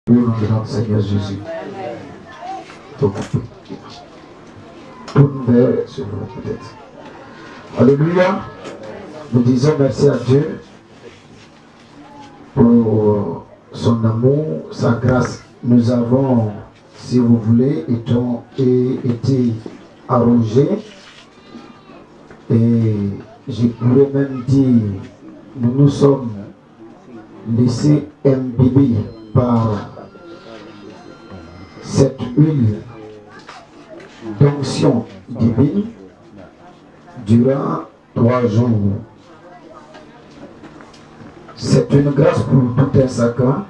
Au nom de notre Seigneur Jésus. Pour nous faire sur vous peut-être. Alléluia. Nous disons merci à Dieu pour son amour, sa grâce. Nous avons, si vous voulez, été arrogés. Et je pourrais même dire, nous nous sommes laissés imbiber par cette huile d'onction divine durant 3 jours. C'est une grâce pour tout un chacun.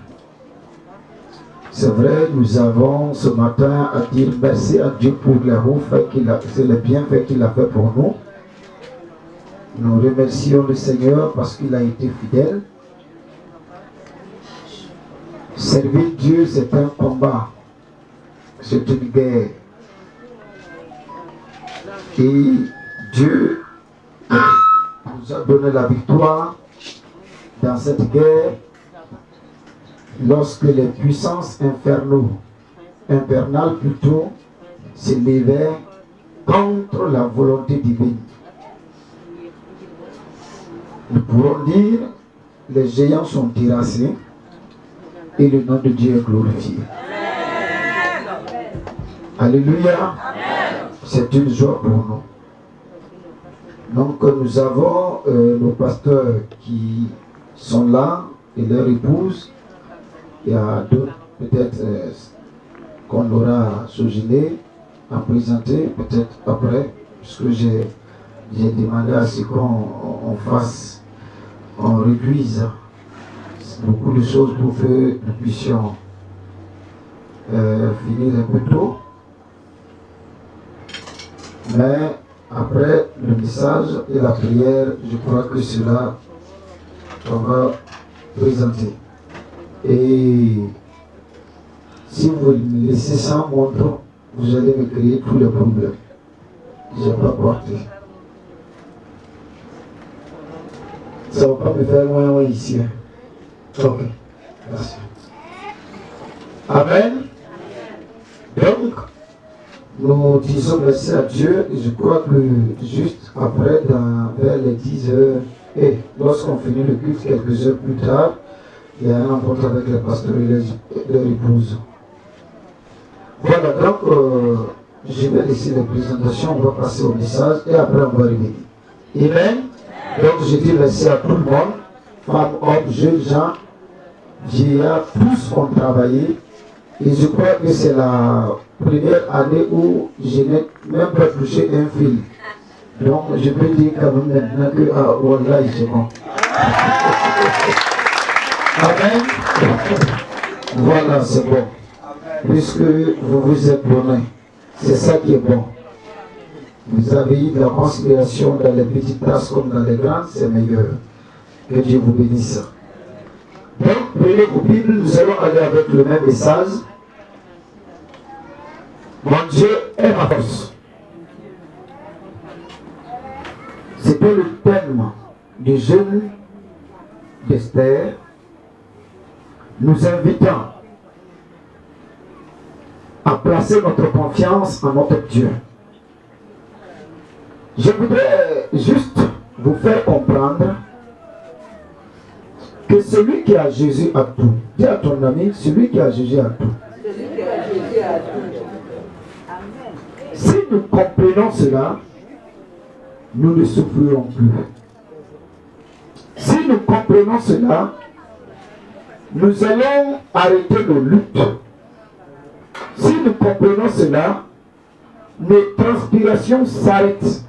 C'est vrai, nous avons ce matin à dire merci à Dieu pour les bienfaits qu'il a fait pour nous. Nous remercions le Seigneur parce qu'il a été fidèle. Servir Dieu, c'est un combat. C'est une guerre. Et Dieu nous a donné la victoire dans cette guerre lorsque les puissances infernales plutôt, s'élevaient contre la volonté divine. Nous pourrons dire, les géants sont terrassés et le nom de Dieu est glorifié. Alléluia. C'est une joie pour nous. Donc nous avons nos pasteurs qui sont là et leur épouse. Il y a d'autres peut-être qu'on aura soigné à présenter peut-être après, puisque j'ai demandé à ce qu'on fasse, on réduise beaucoup de choses pour que nous puissions finir un peu tôt. Mais après le message et la prière, je crois que cela, on va présenter. Et si vous me laissez sans montre, vous allez me créer tous les problèmes. Je n'ai pas porté. Ça ne va pas me faire loin ici. Ok. Merci. Amen. Donc, nous disons merci à Dieu. Et je crois que juste après, vers les 10 heures, et lorsqu'on finit le culte, quelques heures plus tard, il y a un rencontre avec les pasteurs et leur épouse. Voilà, donc je vais laisser les présentations, on va passer au message et après on va revenir. Amen. Donc je dis merci à tout le monde, femmes, hommes, jeunes gens, vieillards, tous ont travaillé. Et je crois que c'est la première année où je n'ai même pas touché un fil. Donc je peux dire quand même maintenant que voilà, c'est bon. Amen. Voilà, c'est bon. Puisque vous vous êtes donné. C'est ça qui est bon. Vous avez eu de la considération dans les petites tasses comme dans les grandes, c'est meilleur. Que Dieu vous bénisse. Donc, prenez vos Bibles, nous allons aller avec le même message. Mon Dieu est ma force. C'était le thème du jeûne d'Esther, nous invitant à placer notre confiance en notre Dieu. Je voudrais juste vous faire comprendre que celui qui a Jésus a tout. Dis à ton ami, celui qui a Jésus a tout. Si nous comprenons cela, nous ne souffrirons plus. Si nous comprenons cela, nous allons arrêter nos luttes. Si nous comprenons cela, nos transpirations s'arrêtent.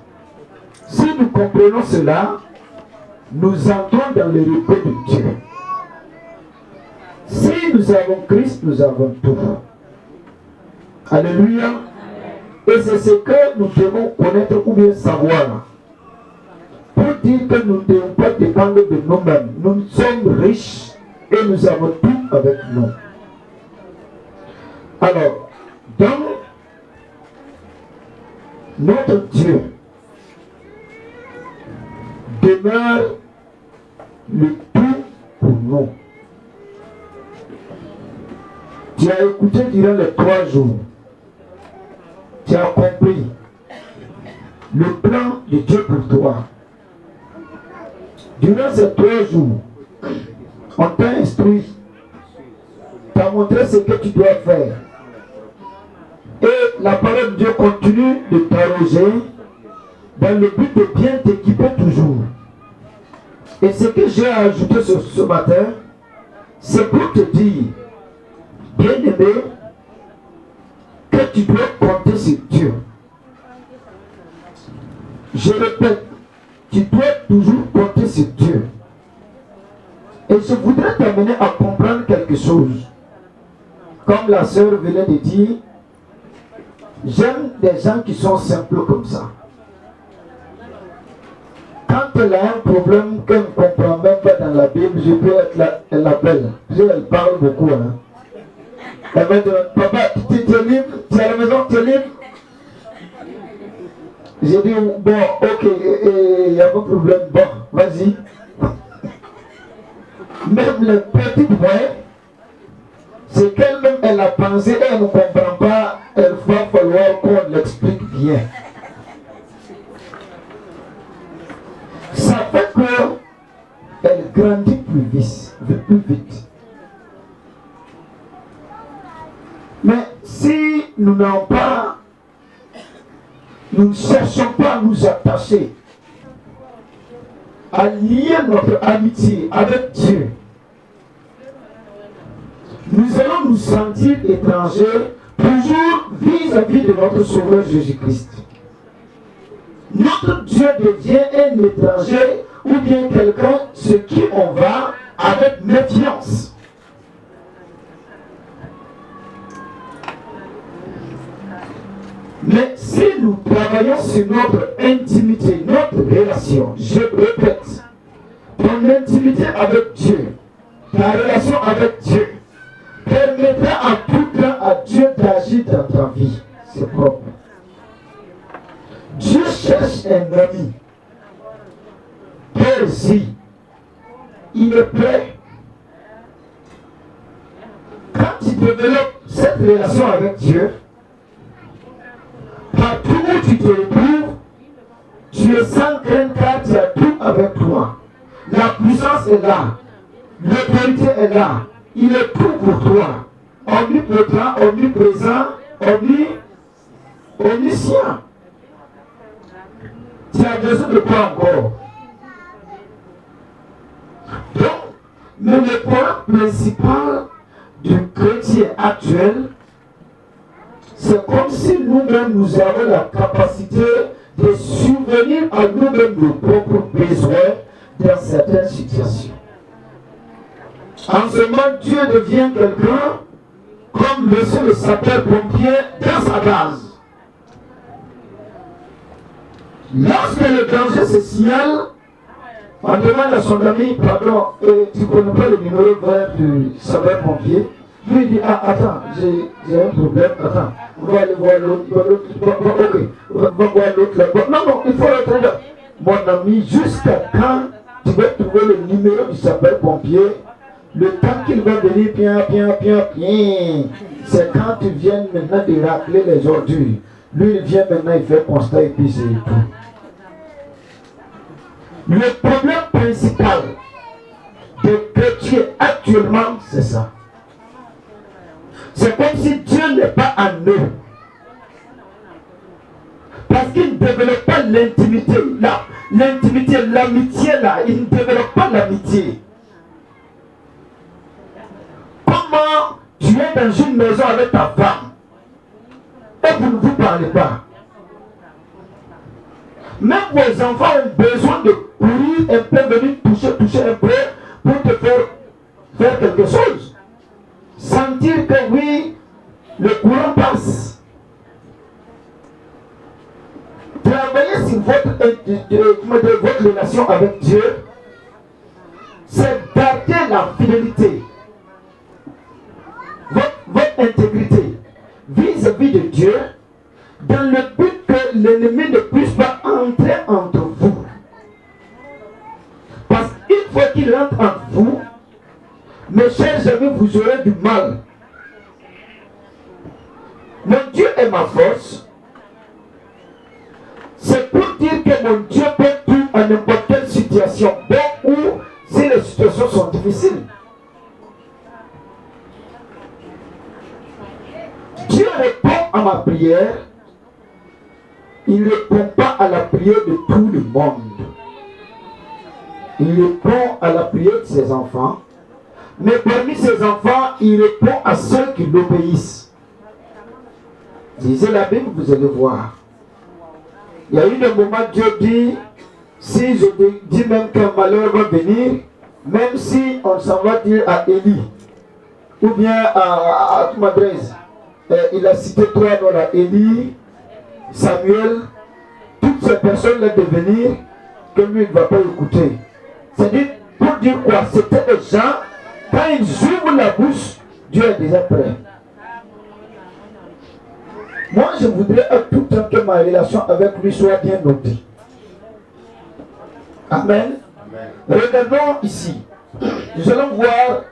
Si nous comprenons cela, nous entrons dans le repos de Dieu. Si nous avons Christ, nous avons tout. Alléluia. Et c'est ce que nous devons connaître ou bien savoir. Pour dire que nous ne devons pas dépendre de nous-mêmes. Nous sommes riches et nous avons tout avec nous. Alors, dans notre Dieu demeure le tout pour nous. Tu as écouté durant les 3 jours. Tu as compris le plan de Dieu pour toi. Durant ces 3 jours, on t'a instruit, t'a montré ce que tu dois faire. Et la parole de Dieu continue de t'arroger dans le but de bien t'équiper toujours. Et ce que j'ai ajouté ce matin, c'est pour te dire, bien-aimé, que tu dois compter sur Dieu. Je répète, tu dois toujours compter sur Dieu. Et je voudrais t'amener à comprendre quelque chose. Comme la sœur venait de dire, j'aime des gens qui sont simples comme ça. Quand elle a un problème qu'elle ne comprend même pas dans la Bible, je peux être là, elle l'appelle. Elle parle beaucoup. Hein. Elle va dire, papa, tu es libre? Tu es à la maison, tu es libre? J'ai dit, bon, ok, il n'y a pas de problème. Bon, vas-y. Même les petits points, c'est qu'elle-même, elle a pensé et elle ne comprend pas. Il va falloir qu'on l'explique bien. Ça fait qu'elle grandit plus vite. Mais si nous n'avons pas, nous ne cherchons pas à nous attacher, à lier notre amitié avec Dieu, nous allons nous sentir étrangers toujours vis-à-vis de notre Sauveur Jésus-Christ. Notre Dieu devient un étranger ou bien quelqu'un sur qui on va avec méfiance. Mais si nous travaillons sur notre intimité, notre relation, je répète, ton intimité avec Dieu, ta relation avec Dieu, permettra en tout temps à Dieu d'agir dans ta vie. C'est propre. Dieu cherche un ami. Toi aussi, il est prêt. Quand tu développes cette relation avec Dieu, partout où tu te retrouves, tu es sans crainte car tu as tout avec toi. La puissance est là. L'autorité est là. Il est tout pour toi. Omnipotent, omniprésent, omniscient. Tu as besoin de quoi encore? Donc, mais le point principal du chrétien actuel, c'est comme si nous-mêmes nous avons la capacité de subvenir à nous-mêmes nos propres besoins dans certaines situations. En ce moment, Dieu devient quelqu'un comme monsieur le sapeur-pompier dans sa base. Lorsque le danger se signale, on demande à son ami, pardon, tu ne connais pas le numéro vert du sapeur-pompier? Lui il dit, ah attends, j'ai un problème, attends, on va aller voir l'autre, ok, on va voir l'autre là-bas. Non, il faut rentrer là. Mon ami, jusqu'à quand tu vas trouver le numéro du sapeur-pompier? Le temps qu'il va venir, bien, c'est quand tu viens maintenant de racler les ordures. Lui, il vient maintenant, il fait constat et puis c'est tout. Le problème principal des chrétiens actuellement, c'est ça. C'est comme si Dieu n'est pas en eux. Parce qu'ils ne développent pas l'intimité là. L'intimité, l'amitié là. Ils ne développent pas l'amitié. Comment tu es dans une maison avec ta femme et vous ne vous parlez pas? Même vos enfants ont besoin de courir un peu, venir toucher un peu pour te faire quelque chose. Sentir que oui, le courant passe. Travailler sur votre relation avec Dieu, c'est garder la fidélité, votre intégrité vis-à-vis de Dieu, dans le but que l'ennemi ne puisse pas entrer entre vous. Parce qu'une fois qu'il entre entre vous, mes chers amis, vous aurez du mal Mon Dieu est ma force. C'est pour dire que mon Dieu peut tout en n'importe quelle situation, bon ou si les situations sont difficiles. Dieu répond à ma prière. Il ne répond pas à la prière de tout le monde. Il répond à la prière de ses enfants. Mais parmi ses enfants, il répond à ceux qui l'obéissent. Lisez la Bible, vous allez voir. Il y a eu un moment, Dieu dit, si je dis même qu'un malheur va venir, même si on s'en va dire à Élie, ou bien à tu m'adresses, il a cité trois noms là, Élie, Samuel, toutes ces personnes-là de venir, que lui ne va pas écouter. C'est-à-dire, pour dire quoi? C'était des gens, quand ils ouvrent la bouche, Dieu est déjà prêt. Moi, je voudrais à tout temps que ma relation avec lui soit bien notée. Amen. Amen. Regardons ici. Nous allons voir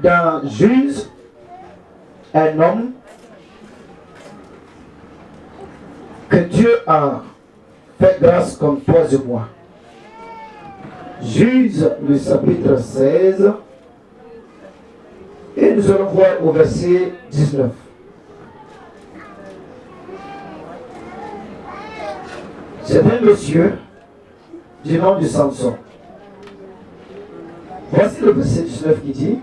dans Juge un homme que Dieu a fait grâce comme toi et moi. Juge le chapitre 16 et nous allons voir au verset 19. C'est un monsieur du nom de Samson. Voici le verset 19 qui dit,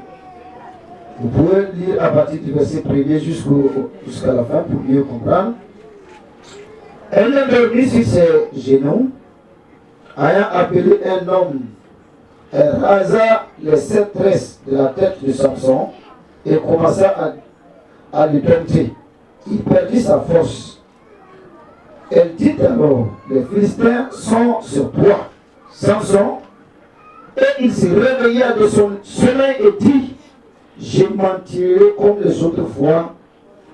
vous pouvez lire à partir du verset 1er jusqu'à la fin pour mieux comprendre. Elle est dormie sur ses genoux, ayant appelé un homme. Elle rasa les 7 tresses de la tête de Samson et commença à le dompter. Il perdit sa force. Elle dit alors, les Philistins sont sur toi, Samson. Et il se réveilla de son sommeil et dit, je mentirai comme les autres fois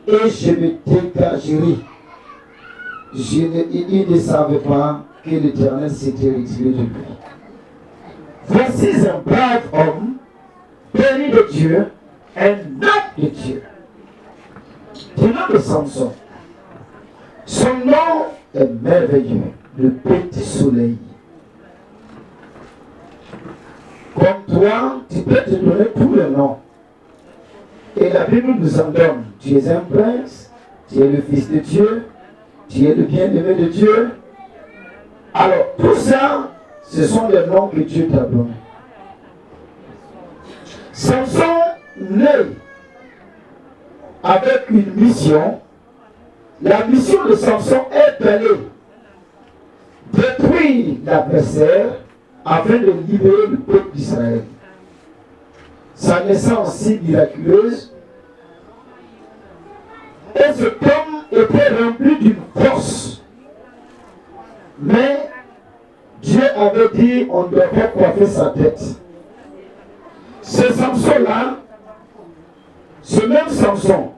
et je me dégagerai. Il ne savait pas que l'Éternel s'était retiré de lui. Voici un brave homme, béni de Dieu, un homme de Dieu. Du nom de Samson. Son nom est merveilleux, le petit soleil. Comme toi, tu peux te donner tous les noms. Et la Bible nous en donne. Tu es un prince, tu es le fils de Dieu, tu es le bien-aimé de Dieu. Alors, tout ça, ce sont les noms que Dieu t'a donnés. Samson naît avec une mission. La mission de Samson est d'aller détruire l'adversaire afin de libérer le peuple d'Israël. Sa naissance si miraculeuse. Et cet homme était rempli d'une force. Mais Dieu avait dit on ne doit pas coiffer sa tête. Ce Samson-là, ce même Samson,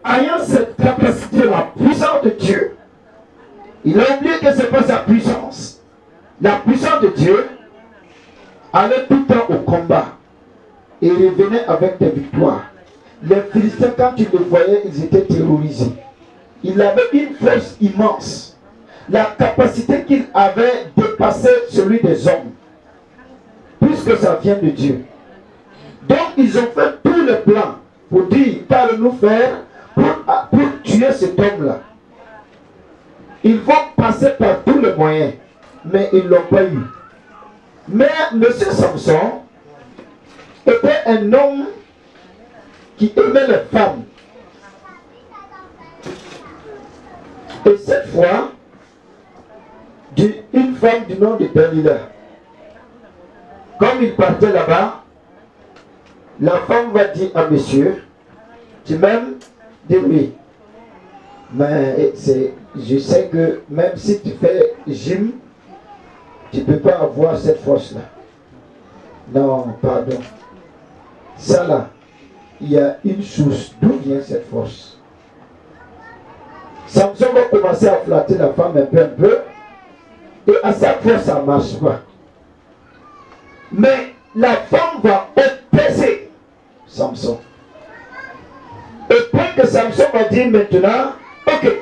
ayant cette capacité, la puissance de Dieu, il a oublié que ce n'est pas sa puissance. La puissance de Dieu allait tout le temps au combat et revenait avec des victoires. Les Philistins, quand ils le voyaient, ils étaient terrorisés. Il avait une force immense. La capacité qu'il avait dépassait celui des hommes. Puisque ça vient de Dieu. Donc ils ont fait tous les plans pour dire, qu'allons-nous faire pour tuer cet homme-là. Ils vont passer par tous les moyens, mais ils ne l'ont pas eu. Mais M. Samson était un homme qui aimait les femmes. Et cette fois, une femme du nom de Dalila. Comme il partait là-bas, la femme va dire à monsieur, tu m'aimes? Dis oui. Mais je sais que même si tu fais gym, tu ne peux pas avoir cette force-là. Non, pardon. Ça là, il y a une source. D'où vient cette force? Samson va commencer à flatter la femme un peu, et à chaque fois ça ne marche pas. Mais la femme va oppresser Samson. que Samson va dire maintenant, ok,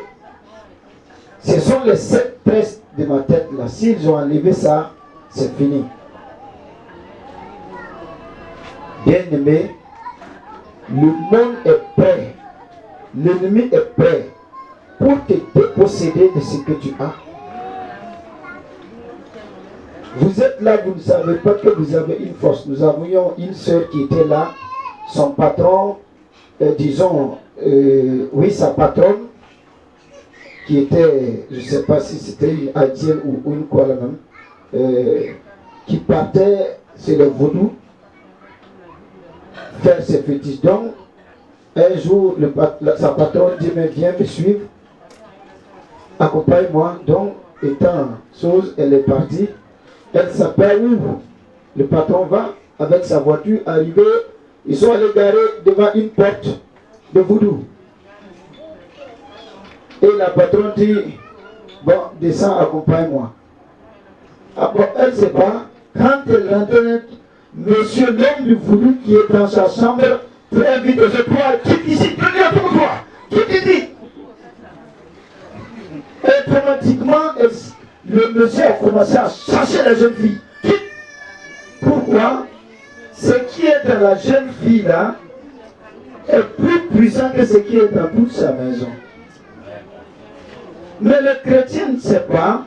ce sont les 7 tresses de ma tête là. S'ils ont enlevé ça, c'est fini. Bien-aimé, le monde est prêt. L'ennemi est prêt pour te déposséder de ce que tu as. Vous êtes là, vous ne savez pas que vous avez une force. Nous avions une soeur qui était là, son patron, sa patronne, qui était, je ne sais pas si c'était une haïtienne ou une quoi là même, qui partait sur le vaudou, faire ses fétiches. Donc, un jour, sa patronne dit, mais viens me suivre, accompagne-moi. Donc, étant chose, elle est partie. Elle s'appelle où? Le patron va avec sa voiture arriver. Ils sont allés garer devant une porte de voodoo. Et la patronne dit, bon, descends, accompagne-moi. Après, elle ne sait pas. Quand elle rentre, monsieur l'homme du voodoo qui est dans sa chambre, très vite, je crois, quitte ici, venez pour toi, quitte ici. Automatiquement, le monsieur a commencé à chercher la jeune fille. Pourquoi? Ce qui est dans la jeune fille là est plus puissant que ce qui est dans toute sa maison. Mais le chrétien ne sait pas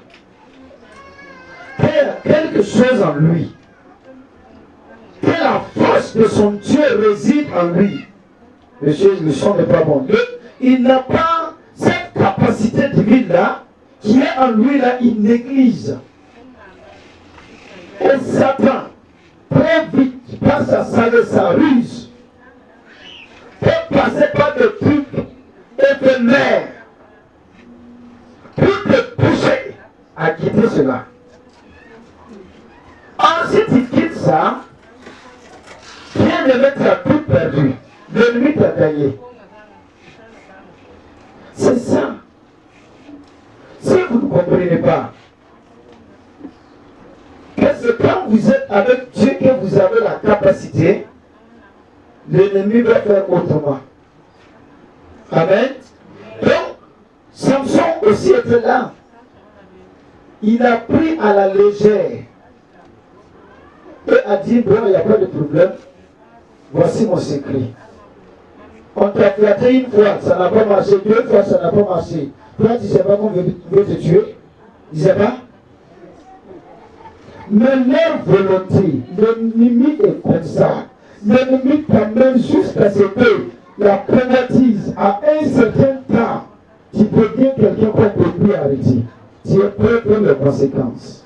qu'il y a quelque chose en lui. Que la force de son Dieu réside en lui. Monsieur, le son n'est pas bon. Il n'a pas cette capacité divine là qui est en lui là, il néglige. Et Satan, très vite, par sa ruse, peut passer par des trucs éphémères pour te pousser à quitter cela. Ensuite, il quitte ça, vient de mettre à tout perdu. L'ennemi t'a gagné. C'est ça. Si vous ne comprenez pas que c'est quand vous êtes avec Dieu que vous avez la capacité, l'ennemi va faire autrement. Amen. Donc, Samson aussi était là. Il a pris à la légère et a dit, bon, il n'y a pas de problème. Voici mon secret. On t'a flatté une fois, ça n'a pas marché. 2 fois, ça n'a pas marché. Toi, tu ne sais pas qu'on veut te tuer. Tu ne sais pas. Mais leur volonté, l'ennemi est comme ça. L'ennemi t'amène jusqu'à ce que la convoitise, à un certain temps, tu deviens quelqu'un qu'on peut plus arrêter. Tu es prêt pour les conséquences.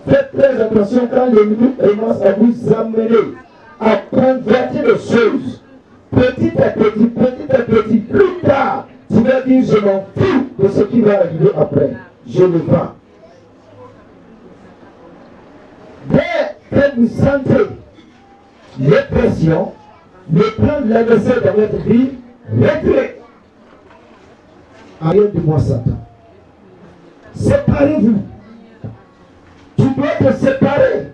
Faites très attention quand l'ennemi commence à vous amener à convoiter les choses. Petit à petit, plus tard, tu vas dire, je m'en fous de ce qui va arriver après. Je le vends. Dès que vous sentez les pressions, le plan de l'adversaire dans votre vie, reculez. Arrière de moi, Satan. Séparez-vous. Tu dois te séparer.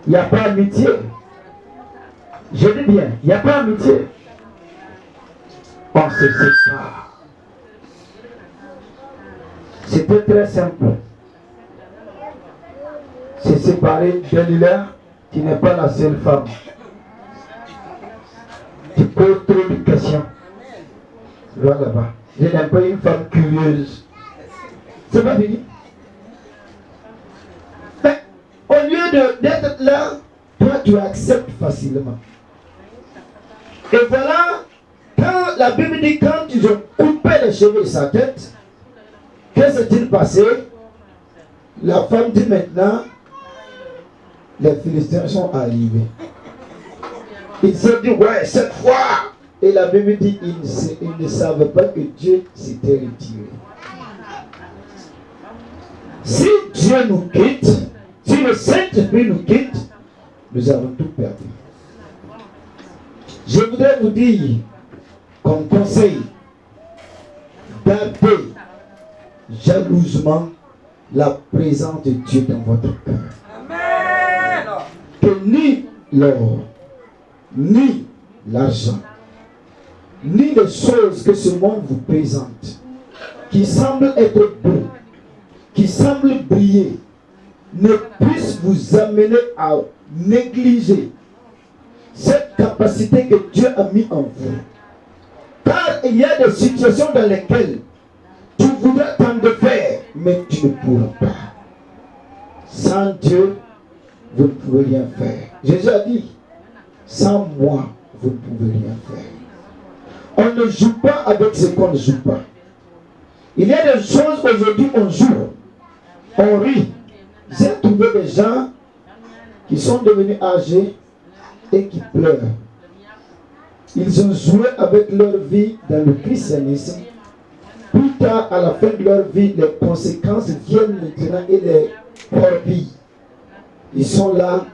Il n'y a pas amitié. Je dis bien, il n'y a pas amitié. On se sépare. C'était très simple. Se séparer d'Elila, qui n'est pas la seule femme. Tu poses trop de questions. Vois là-bas. Je n'aime pas une femme curieuse. C'est pas fini. Mais au lieu d'être là, toi tu acceptes facilement. Et voilà, quand la Bible dit quand ils ont coupé les cheveux de sa tête, que s'est-il passé? La femme dit maintenant, les Philistins sont arrivés. Ils se disent, ouais, cette fois. Et la Bible dit, ils ne savaient pas que Dieu s'était retiré. Si Dieu nous quitte, si le Saint-Esprit nous quitte, nous avons tout perdu. Je voudrais vous dire, comme conseil, gardez jalousement la présence de Dieu dans votre cœur. Amen. Que ni l'or, ni l'argent, ni les choses que ce monde vous présente, qui semblent être beaux, qui semblent briller, ne puissent vous amener à négliger cette capacité que Dieu a mis en vous. Car il y a des situations dans lesquelles tu voudrais t'en défaire, mais tu ne pourras pas. Sans Dieu, vous ne pouvez rien faire. Jésus a dit, sans moi, vous ne pouvez rien faire. On ne joue pas avec ce qu'on ne joue pas. Il y a des choses aujourd'hui on joue, on rit. J'ai trouvé des gens qui sont devenus âgés et qui pleurent. Ils ont joué avec leur vie dans le christianisme. Plus tard, à la fin de leur vie, les conséquences viennent maintenant et les torpillent. Ils sont là,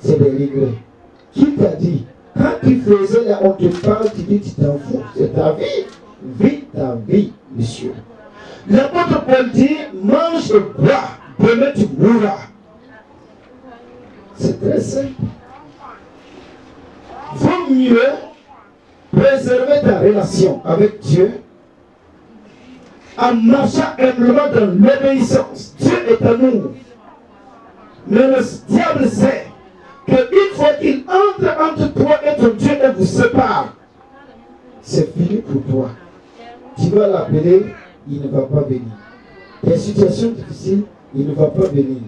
c'est des regrets. Qui t'a dit? Quand tu faisais là, on te parle, tu dis, tu t'en fous. C'est ta vie. Vis ta vie, monsieur. L'apôtre Paul dit, mange et bois, demain tu mourras. C'est très simple. Vaut mieux préserver ta relation avec Dieu en marchant humblement dans l'obéissance. Dieu est amour. Mais le diable sait qu'une fois qu'il entre toi et ton Dieu et vous sépare, c'est fini pour toi. Tu vas l'appeler, il ne va pas venir. Des situations difficiles, il ne va pas venir.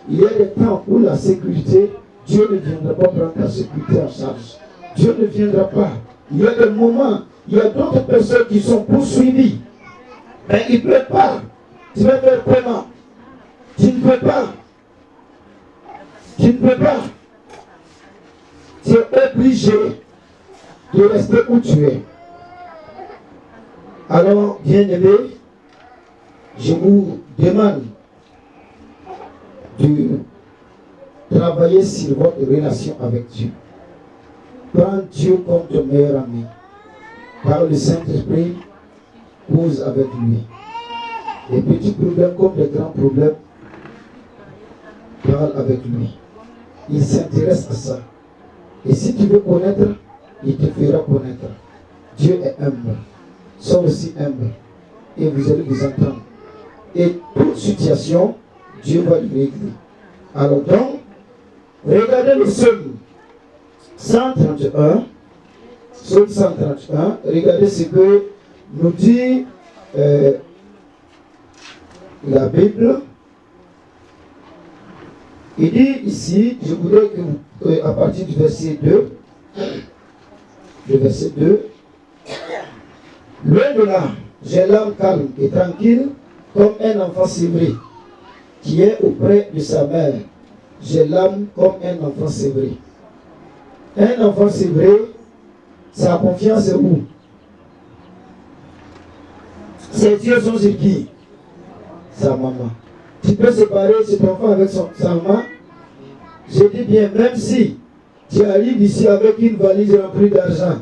Il y a des temps où la sécurité, Dieu ne viendra pas prendre ta sécurité en charge. Dieu ne viendra pas. Il y a des moments, il y a d'autres personnes qui sont poursuivies. Mais ils ne peuvent pas. Tu vas faire comment? Tu ne peux pas. Tu ne peux pas. Tu es obligé de rester où tu es. Alors, bien-aimé, je vous demande de travailler sur votre relation avec Dieu. Prends Dieu comme ton meilleur ami. Par le Saint-Esprit, cause avec lui. Les petits problèmes comme les grands problèmes, parle avec lui. Il s'intéresse à ça. Et si tu veux connaître, il te fera connaître. Dieu est humble. Sois aussi humble. Et vous allez vous entendre. Et toute situation, Dieu va lui régler. Alors donc, regardez le psaume 131. Psaume 131. Regardez ce que nous dit la Bible. Il dit ici, je voudrais que à partir du verset 2, le verset 2, loin de là, j'ai l'âme calme et tranquille comme un enfant sévré qui est auprès de sa mère. J'ai l'âme comme un enfant sévré. Un enfant sévré, sa confiance est où? Ses yeux sont sur qui? Sa maman. Tu peux séparer cet enfant avec sa maman. Je dis bien, même si tu arrives ici avec une valise remplie d'argent,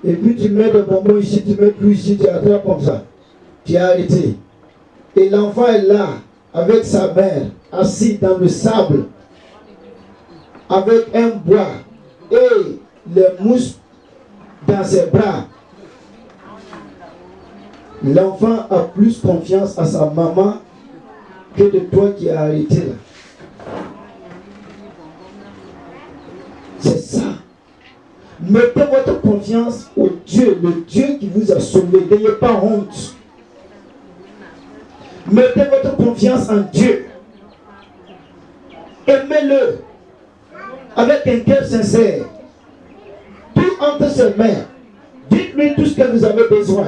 et puis tu mets des bonbons ici, tu mets tout ici, tu attrapes comme ça, tu as arrêté. Et l'enfant est là, avec sa mère, assis dans le sable, avec un bois et les mousses dans ses bras. L'enfant a plus confiance à sa maman que de toi qui as arrêté là. C'est ça. Mettez votre confiance au Dieu, le Dieu qui vous a sauvé. N'ayez pas honte. Mettez votre confiance en Dieu. Aimez-le avec un cœur sincère. Tout entre ses mains. Dites-lui tout ce que vous avez besoin.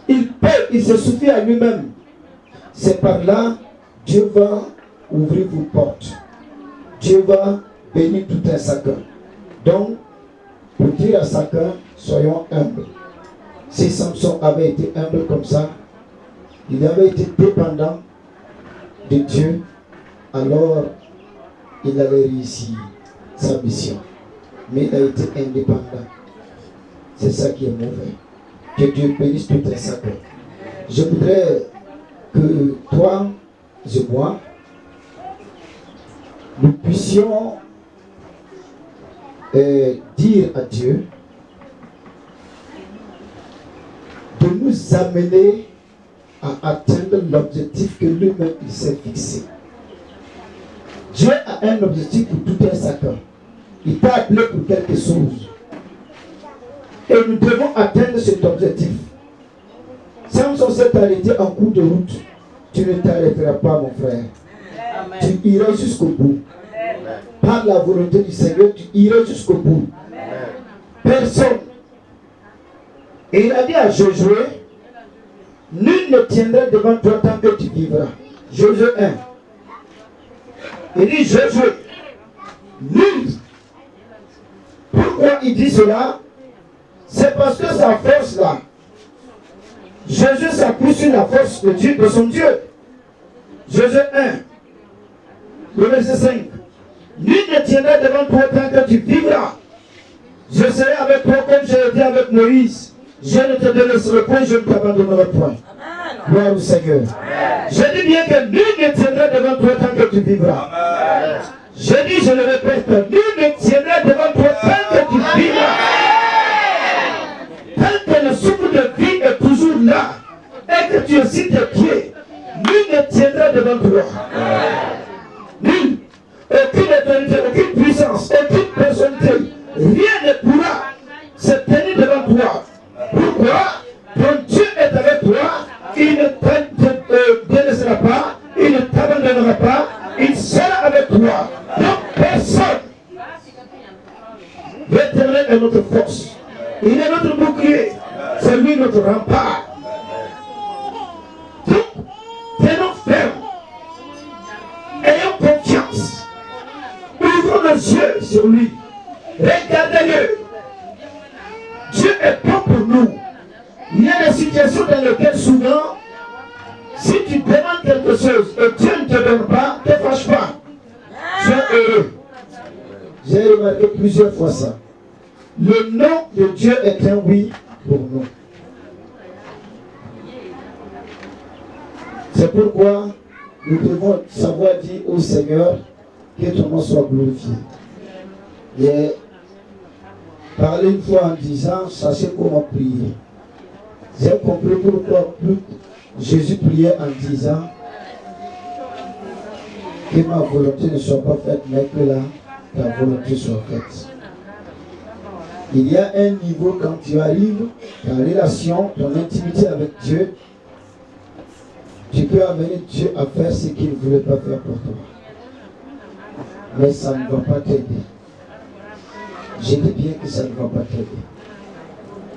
Il peut, il se suffit à lui-même. C'est par là, Dieu va ouvrir vos portes. Dieu va bénir tout un chacun. Donc, pour dire à chacun, soyons humbles. Si Samson avait été humble comme ça, il avait été dépendant de Dieu, alors il allait réussir sa mission. Mais il a été indépendant. C'est ça qui est mauvais. Que Dieu bénisse tout un chacun. Je voudrais que toi et moi, nous puissions dire à Dieu de nous amener à atteindre l'objectif que lui-même il s'est fixé. Dieu a un objectif pour tout un chacun. Il t'a appelé pour quelque chose. Et nous devons atteindre cet objectif. Samson s'est arrêté en cours de route. Tu ne t'arrêteras pas, mon frère. Amen. Tu iras jusqu'au bout. Amen. Par la volonté du Seigneur, tu iras jusqu'au bout. Amen. Personne. Et il a dit à Josué, nul ne tiendra devant toi tant que tu vivras. Josué 1. Il dit Josué, nul. Pourquoi il dit cela? C'est parce que sa force là, Jésus s'appuie sur la force de Dieu, de son Dieu. Josué 1, le verset 5. Nul ne tiendra devant toi tant que tu vivras. Je serai avec toi comme j'ai été avec Moïse. Je ne te délaisserai point, je ne t'abandonnerai point. Gloire au Seigneur. Amen. Je dis bien que nul ne tiendra devant toi tant que tu vivras. Amen. Je dis, je le répète, nul ne tiendra devant toi tant que tu vivras. Tant que le souffle de vie est toujours là et que tu es sur tes pieds, nul ne tiendra devant toi. Nul. Aucune autorité, aucune puissance, aucune personnalité, rien ne pourra se tenir devant toi. Pourquoi? Ton Dieu est avec toi, il ne te délaissera pas, il ne t'abandonnera pas, il sera avec toi. Donc personne. L'Éternel est notre force. Il est notre bouclier. C'est lui notre rempart. Donc, tenons ferme. Ayons confiance. Ouvrons nos yeux sur lui. Regardez-le. Dieu est bon pour nous. Il y a des situations dans lesquelles souvent, si tu demandes quelque chose et Dieu ne te donne pas, ne te fâche pas. Sois heureux. J'ai remarqué plusieurs fois ça. Le nom de Dieu est un oui pour nous. C'est pourquoi nous devons savoir dire au Seigneur que ton nom soit glorifié. J'ai parlé une fois en disant, sachez comment prier. J'ai compris pourquoi Jésus priait en disant que ma volonté ne soit pas faite, mais que ta volonté soit faite. Il y a un niveau quand tu arrives, ta relation, ton intimité avec Dieu, tu peux amener Dieu à faire ce qu'il ne voulait pas faire pour toi. Mais ça ne va pas t'aider. Je dis bien que ça ne va pas t'aider.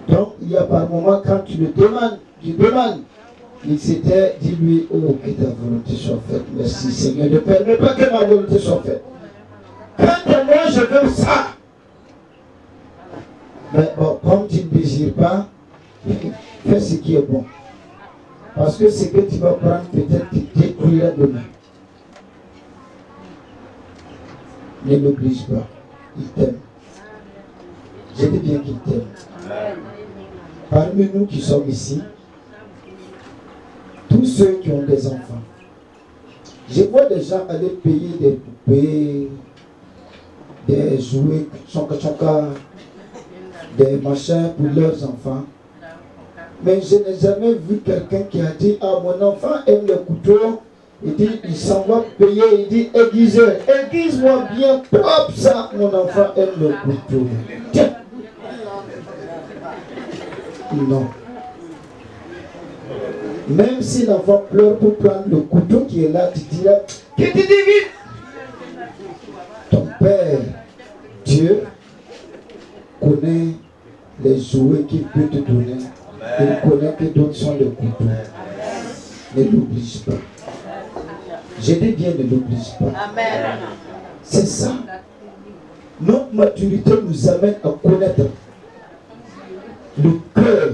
Donc, il y a par moments, quand tu le demandes, il s'était dit lui, oh, que ta volonté soit faite. Merci Seigneur, ne permets pas que ma volonté soit faite. Quand moi je veux ça, mais bon, comme tu ne désires pas, fais ce qui est bon. Parce que ce que tu vas prendre, peut-être te détruira demain. Ne l'oblige pas. Il t'aime. Je dis bien qu'il t'aime. Parmi nous qui sommes ici, tous ceux qui ont des enfants, je vois des gens aller payer des poupées, des jouets, des machins pour leurs enfants. Mais je n'ai jamais vu quelqu'un qui a dit, ah, mon enfant aime le couteau. Il dit, il s'en va payer, il dit, aiguiseur, aiguise-moi bien propre ça, mon enfant aime le couteau. Tiens. Non. Même si l'enfant pleure pour prendre le couteau qui est là, tu diras, que tu dis vite. Ton Père, Dieu, connaît les jouets qu'il peut te donner. Il connaît que d'autres sont le couteau. Ne l'oblige pas. Je dis bien, ne l'oblige pas. Amen. C'est ça. Notre maturité nous amène à connaître le cœur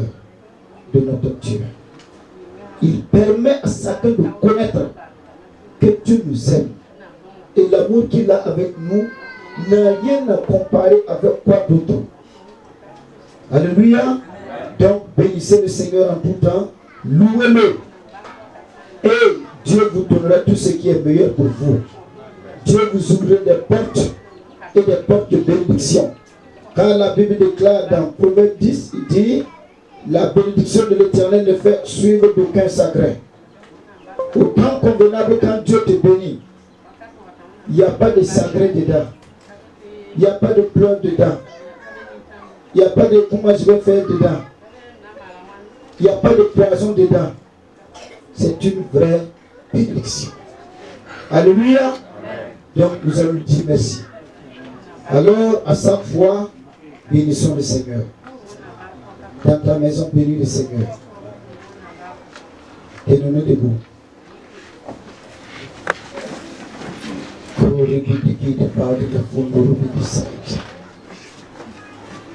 de notre Dieu. Il permet à chacun de connaître que Dieu nous aime. Et l'amour qu'il a avec nous n'a rien à comparer avec quoi d'autre. Alléluia. Donc, bénissez le Seigneur en tout temps. Louez-le. Et Dieu vous donnera tout ce qui est meilleur pour vous. Dieu vous ouvrira des portes et des portes de bénédiction. Car la Bible déclare dans Proverbe 10, il dit, La bénédiction de l'Éternel ne fait suivre d'aucun sacré. Au temps convenable, quand Dieu te bénit, il n'y a pas de sacré dedans. Il n'y a pas de pleurs dedans. Il n'y a pas de comment je vais faire dedans. Il n'y a pas de poison dedans. C'est une vraie bénédiction. Alléluia. Donc nous allons lui dire merci. Alors à chaque fois, bénissons le Seigneur. Dans ta maison, bénis le Seigneur. Et nous debout.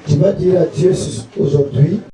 Tu vas dire à Dieu aujourd'hui.